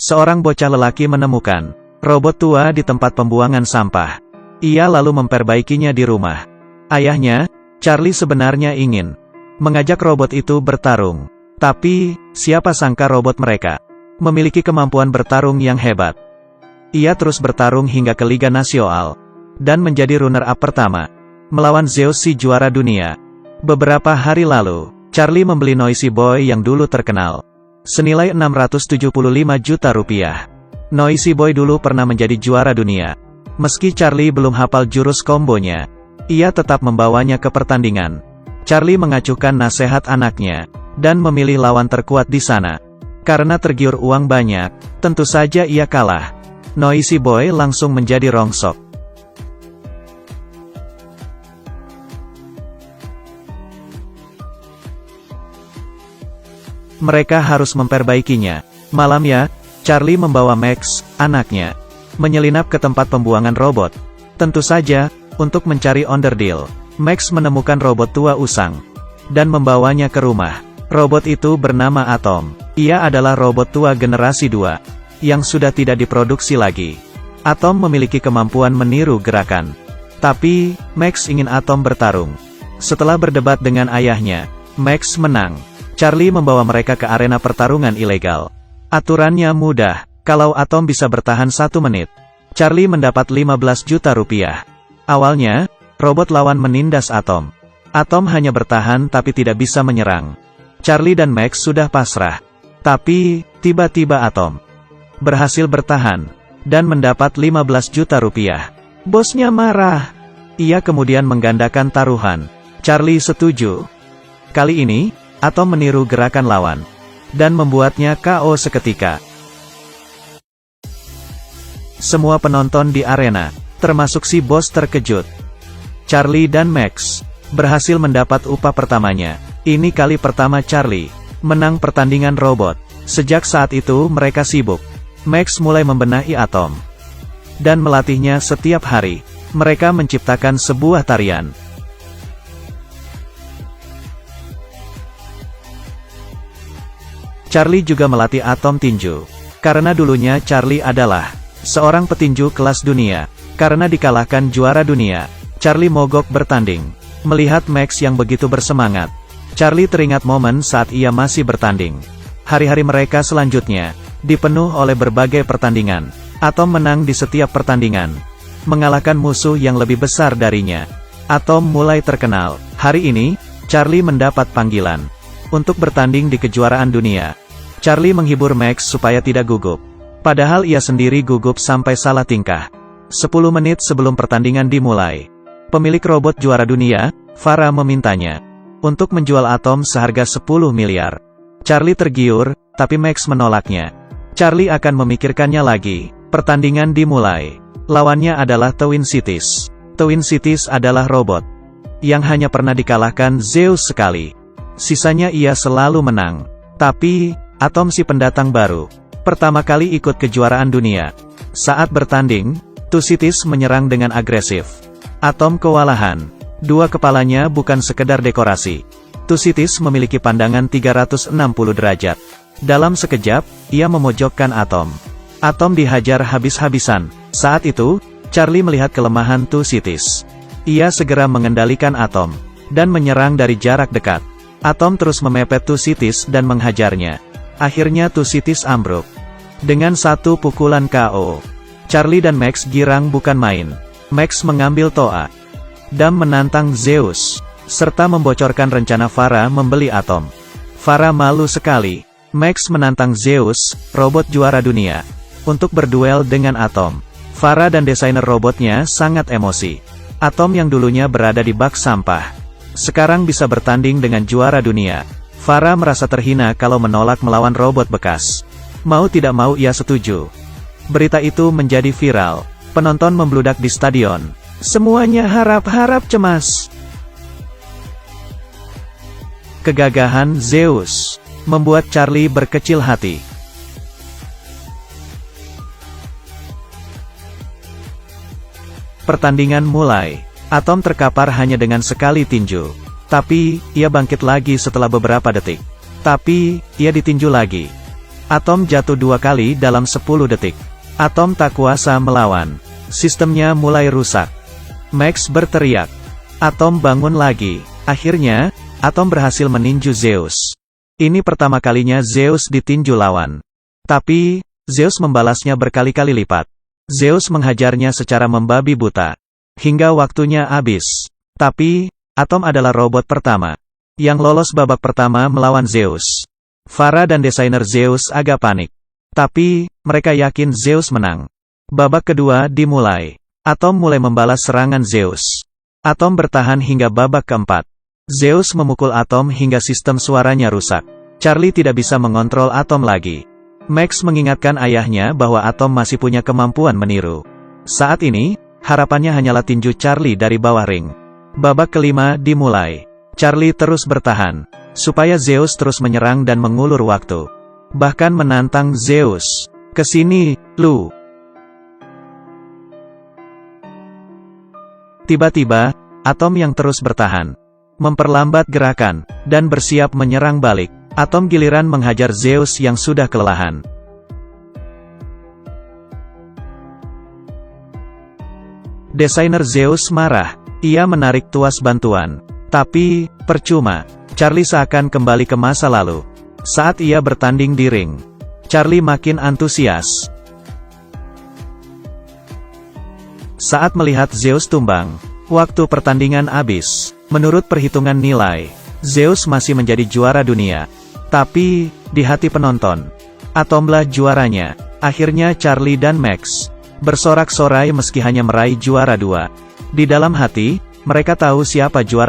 Seorang bocah lelaki menemukan robot tua di tempat pembuangan sampah. Ia lalu memperbaikinya di rumah. Ayahnya, Charlie sebenarnya ingin mengajak robot itu bertarung. Tapi, siapa sangka robot mereka memiliki kemampuan bertarung yang hebat. Ia terus bertarung hingga ke Liga Nasional, dan menjadi runner-up pertama, melawan Zeus si juara dunia. Beberapa hari lalu, Charlie membeli Noisy Boy yang dulu terkenal, senilai 675 juta rupiah. Noisy Boy dulu pernah menjadi juara dunia. Meski Charlie belum hafal jurus kombonya, ia tetap membawanya ke pertandingan. Charlie mengacuhkan nasihat anaknya, dan memilih lawan terkuat di sana. Karena tergiur uang banyak, tentu saja ia kalah. Noisy Boy langsung menjadi rongsok. Mereka harus memperbaikinya. Malamnya, Charlie membawa Max, anaknya, menyelinap ke tempat pembuangan robot. Tentu saja, untuk mencari onderdil. Max menemukan robot tua usang, dan membawanya ke rumah. Robot itu bernama Atom. Ia adalah robot tua generasi 2, yang sudah tidak diproduksi lagi. Atom memiliki kemampuan meniru gerakan. Tapi, Max ingin Atom bertarung. Setelah berdebat dengan ayahnya, Max menang. Charlie membawa mereka ke arena pertarungan ilegal. Aturannya mudah, kalau Atom bisa bertahan 1 menit, Charlie mendapat 15 juta rupiah. Awalnya, robot lawan menindas Atom. Atom hanya bertahan tapi tidak bisa menyerang. Charlie dan Max sudah pasrah. Tapi, tiba-tiba Atom berhasil bertahan, dan mendapat 15 juta rupiah. Bosnya marah. Ia kemudian menggandakan taruhan. Charlie setuju. Kali ini, Atom meniru gerakan lawan, dan membuatnya KO seketika. Semua penonton di arena, termasuk si bos terkejut. Charlie dan Max berhasil mendapat upah pertamanya. Ini kali pertama Charlie menang pertandingan robot. Sejak saat itu mereka sibuk. Max mulai membenahi Atom, dan melatihnya setiap hari. Mereka menciptakan sebuah tarian. Charlie juga melatih Atom tinju. Karena dulunya Charlie adalah seorang petinju kelas dunia. Karena dikalahkan juara dunia, Charlie mogok bertanding. Melihat Max yang begitu bersemangat, Charlie teringat momen saat ia masih bertanding. Hari-hari mereka selanjutnya dipenuh oleh berbagai pertandingan. Atom menang di setiap pertandingan, mengalahkan musuh yang lebih besar darinya. Atom mulai terkenal. Hari ini, Charlie mendapat panggilan untuk bertanding di kejuaraan dunia. Charlie menghibur Max supaya tidak gugup. Padahal ia sendiri gugup sampai salah tingkah. 10 menit sebelum pertandingan dimulai, pemilik robot juara dunia, Farah, memintanya untuk menjual Atom seharga 10 miliar. Charlie tergiur, tapi Max menolaknya. Charlie akan memikirkannya lagi. Pertandingan dimulai. Lawannya adalah Twin Cities. Twin Cities adalah robot yang hanya pernah dikalahkan Zeus sekali. Sisanya ia selalu menang. Tapi, Atom si pendatang baru, pertama kali ikut kejuaraan dunia. Saat bertanding, Two Cities menyerang dengan agresif. Atom kewalahan. Dua kepalanya bukan sekedar dekorasi. Two Cities memiliki pandangan 360 derajat. Dalam sekejap, ia memojokkan Atom. Atom dihajar habis-habisan. Saat itu, Charlie melihat kelemahan Two Cities. Ia segera mengendalikan Atom, dan menyerang dari jarak dekat. Atom terus memepet Two Cities dan menghajarnya. Akhirnya Two Cities ambruk dengan satu pukulan KO. Charlie dan Max girang bukan main. Max mengambil toa dan menantang Zeus, serta membocorkan rencana Farah membeli Atom. Farah malu sekali. Max menantang Zeus, robot juara dunia, untuk berduel dengan Atom. Farah dan desainer robotnya sangat emosi. Atom yang dulunya berada di bak sampah, sekarang bisa bertanding dengan juara dunia. Farah merasa terhina kalau menolak melawan robot bekas. Mau tidak mau ia setuju. Berita itu menjadi viral. Penonton membludak di stadion. Semuanya harap-harap cemas. Kegagahan Zeus membuat Charlie berkecil hati. Pertandingan mulai. Atom terkapar hanya dengan sekali tinju. Tapi, ia bangkit lagi setelah beberapa detik. Tapi, ia ditinju lagi. Atom jatuh 2 kali dalam 10 detik. Atom tak kuasa melawan. Sistemnya mulai rusak. Max berteriak. Atom bangun lagi. Akhirnya, Atom berhasil meninju Zeus. Ini pertama kalinya Zeus ditinju lawan. Tapi, Zeus membalasnya berkali-kali lipat. Zeus menghajarnya secara membabi buta. Hingga waktunya habis. Tapi, Atom adalah robot pertama yang lolos babak pertama melawan Zeus. Farah dan desainer Zeus agak panik. Tapi, mereka yakin Zeus menang. Babak kedua dimulai. Atom mulai membalas serangan Zeus. Atom bertahan hingga babak keempat. Zeus memukul Atom hingga sistem suaranya rusak. Charlie tidak bisa mengontrol Atom lagi. Max mengingatkan ayahnya bahwa Atom masih punya kemampuan meniru. Saat ini, harapannya hanyalah tinju Charlie dari bawah ring. Babak kelima dimulai. Charlie terus bertahan, supaya Zeus terus menyerang dan mengulur waktu. Bahkan menantang Zeus. "Kesini, lu." Tiba-tiba, Atom yang terus bertahan, memperlambat gerakan, dan bersiap menyerang balik. Atom giliran menghajar Zeus yang sudah kelelahan. Desainer Zeus marah. Ia menarik tuas bantuan. Tapi, percuma. Charlie seakan kembali ke masa lalu. Saat ia bertanding di ring, Charlie makin antusias. Saat melihat Zeus tumbang, waktu pertandingan habis. Menurut perhitungan nilai, Zeus masih menjadi juara dunia. Tapi, di hati penonton, Atomlah juaranya. Akhirnya Charlie dan Max bersorak-sorai meski hanya meraih juara 2. Di dalam hati, mereka tahu siapa juara